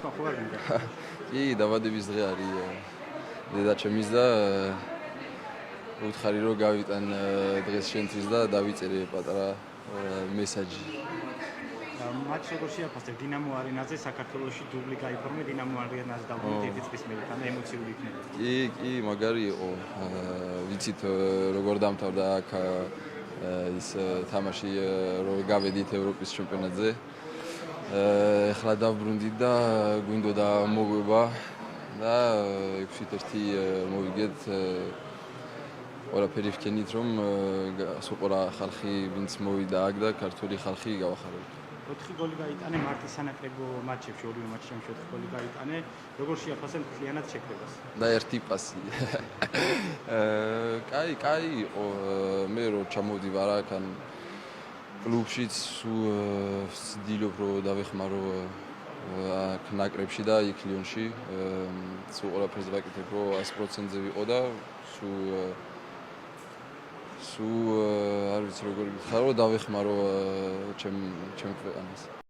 კი, დაბადების დღე არის დედაჩემის და უთხარი რომ გავიტან დღეს შენთვის და დავიწერე პატარა მესაჯი. მატჩ როგორ შეაფასებ დინამო არენაზე საქართველოში დუბლი გაიფორმე დინამო არენაზე დაუბრუნდა ერთი წლის მერე და ემოციური იქნება. კი, მაგარი იყო. ვიცით როგორ დამთავრდა აქ ის თამაში რომ გავედით ევროპის ჩემპიონატზე. ეხლა დავბრუნდით და გვინდოდა მოგვება და 6-1 მოვიგეთ. ყველაფერი ვქენით რომ სუყურა ხალხი ვინც მოვიდა აქ და ქართული ხალხი გავახარებთ. 4 გოლი გაიტანე მარტის სანაკრებო მატჩებში, ორივე მატჩში 4 გოლი გაიტანე. როგორ შეაფასებ მთლიანად შეკრებას? და ერთი პასი. კაი იყო. მე რო ჩამოვდივარ აქან კლუბშიც ვცდილობ რომ დავეხმარო აქ ნაკრებში და იქ ლიონში. სულ ყველაფერს ვაკეთებ რომ 100%-ზე ვიყო და სულ არ ვიცი როგორ გითხარო დავეხმარო ჩემ ქვეყანას.